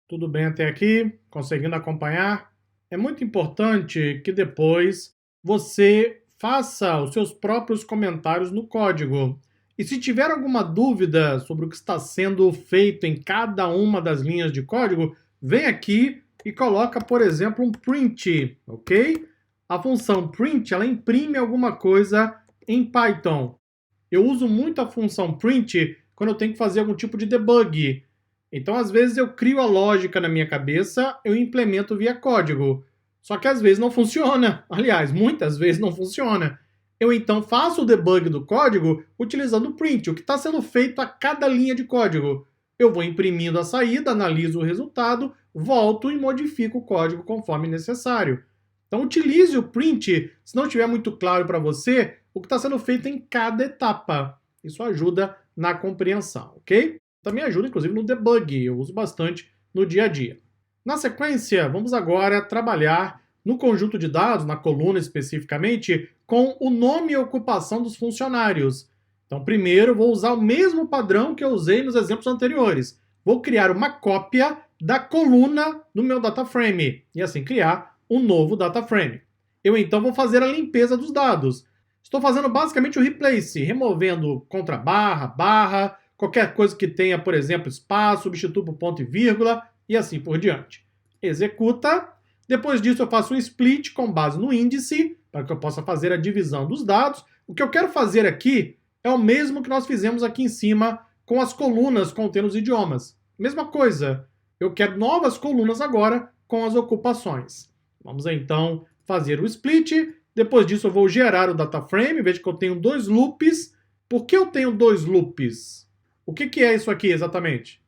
Tudo bem até aqui? Conseguindo acompanhar? É muito importante que depois você faça os seus próprios comentários no código. E se tiver alguma dúvida sobre o que está sendo feito em cada uma das linhas de código, vem aqui e coloca, por exemplo, um print, ok? A função print, ela imprime alguma coisa em Python. Eu uso muito a função print quando eu tenho que fazer algum tipo de debug. Então, às vezes, eu crio a lógica na minha cabeça, eu implemento via código. Só que às vezes não funciona. Aliás, muitas vezes não funciona. Eu então faço o debug do código utilizando o print, o que está sendo feito a cada linha de código. Eu vou imprimindo a saída, analiso o resultado, volto e modifico o código conforme necessário. Então utilize o print se não estiver muito claro para você o que está sendo feito em cada etapa. Isso ajuda na compreensão, ok? Também ajuda, inclusive, no debug. Eu uso bastante no dia a dia. Na sequência, vamos agora trabalhar no conjunto de dados, na coluna especificamente, com o nome e ocupação dos funcionários. Então, primeiro, vou usar o mesmo padrão que eu usei nos exemplos anteriores. Vou criar uma cópia da coluna no meu data frame e assim criar um novo data frame. Eu então vou fazer a limpeza dos dados. Estou fazendo basicamente o replace, removendo contrabarra, barra, qualquer coisa que tenha, por exemplo, espaço, substituo por ponto e vírgula e assim por diante. Executa. Depois disso eu faço um split com base no índice, para que eu possa fazer a divisão dos dados. O que eu quero fazer aqui é o mesmo que nós fizemos aqui em cima com as colunas contendo os idiomas. Mesma coisa. Eu quero novas colunas agora com as ocupações. Vamos então fazer o split. Depois disso eu vou gerar o data frame. Veja que eu tenho dois loops. Por que eu tenho dois loops? O que é isso aqui exatamente?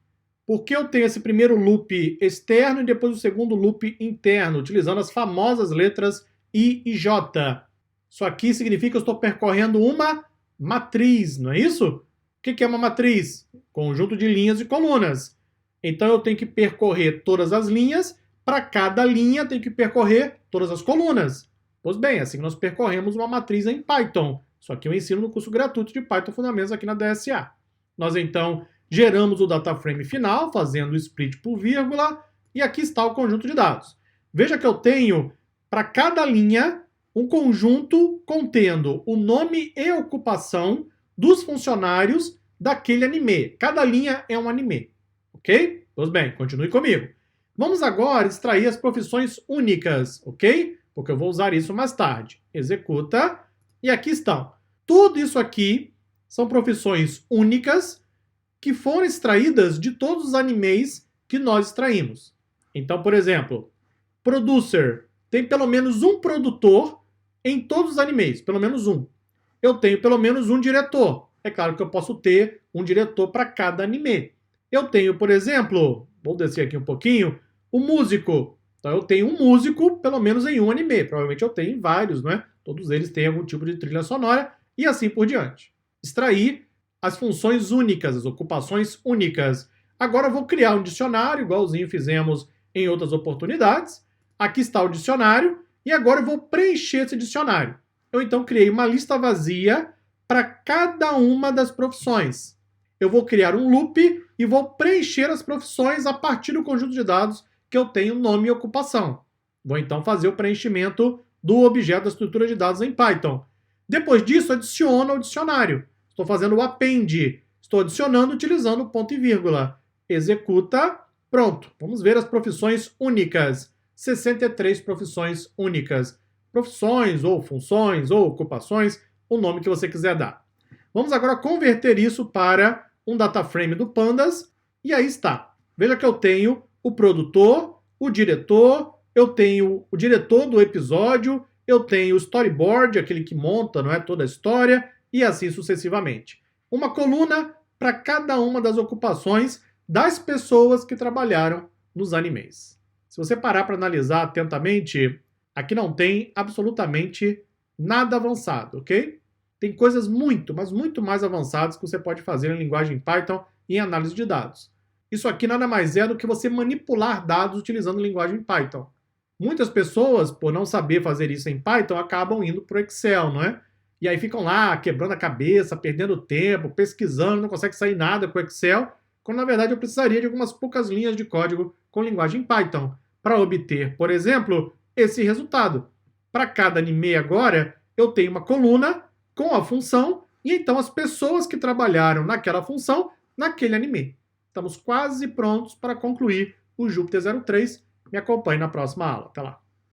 Por que eu tenho esse primeiro loop externo e depois o segundo loop interno, utilizando as famosas letras I e J? Isso aqui significa que eu estou percorrendo uma matriz, não é isso? O que é uma matriz? Conjunto de linhas e colunas. Então eu tenho que percorrer todas as linhas, para cada linha tem que percorrer todas as colunas. Pois bem, assim nós percorremos uma matriz em Python. Isso aqui eu ensino no curso gratuito de Python Fundamentos aqui na DSA. Nós então geramos o data frame final, fazendo o split por vírgula, e aqui está o conjunto de dados. Veja que eu tenho, para cada linha, um conjunto contendo o nome e ocupação dos funcionários daquele anime. Cada linha é um anime, ok? Pois bem, continue comigo. Vamos agora extrair as profissões únicas, ok? Porque eu vou usar isso mais tarde. Executa, e aqui estão. Tudo isso aqui são profissões únicas que foram extraídas de todos os animes que nós extraímos. Então, por exemplo, producer. Tem pelo menos um produtor em todos os animes, pelo menos um. Eu tenho pelo menos um diretor. É claro que eu posso ter um diretor para cada anime. Eu tenho, por exemplo, vou descer aqui um pouquinho, o músico. Então eu tenho um músico, pelo menos em um anime. Provavelmente eu tenho em vários, não é? Todos eles têm algum tipo de trilha sonora e assim por diante. Extrair as funções únicas, as ocupações únicas. Agora eu vou criar um dicionário, igualzinho fizemos em outras oportunidades. Aqui está o dicionário e agora eu vou preencher esse dicionário. Eu então criei uma lista vazia para cada uma das profissões. Eu vou criar um loop e vou preencher as profissões a partir do conjunto de dados que eu tenho nome e ocupação. Vou então fazer o preenchimento do objeto da estrutura de dados em Python. Depois disso, adiciono ao dicionário. Estou fazendo o append. Estou adicionando utilizando ponto e vírgula. Executa. Pronto. Vamos ver as profissões únicas. 63 profissões únicas. Profissões, ou funções, ou ocupações, o nome que você quiser dar. Vamos agora converter isso para um data frame do Pandas. E aí está. Veja que eu tenho o produtor, o diretor, eu tenho o diretor do episódio, eu tenho o storyboard, aquele que monta, não é, toda a história, e assim sucessivamente. Uma coluna para cada uma das ocupações das pessoas que trabalharam nos animes. Se você parar para analisar atentamente, aqui não tem absolutamente nada avançado, ok? Tem coisas muito, mas muito mais avançadas que você pode fazer em linguagem Python e em análise de dados. Isso aqui nada mais é do que você manipular dados utilizando linguagem Python. Muitas pessoas, por não saber fazer isso em Python, acabam indo para o Excel, não é? E aí ficam lá quebrando a cabeça, perdendo tempo, pesquisando, não consegue sair nada com o Excel, quando na verdade eu precisaria de algumas poucas linhas de código com linguagem Python para obter, por exemplo, esse resultado. Para cada anime agora, eu tenho uma coluna com a função e então as pessoas que trabalharam naquela função, naquele anime. Estamos quase prontos para concluir o Jupyter 03. Me acompanhe na próxima aula. Até lá!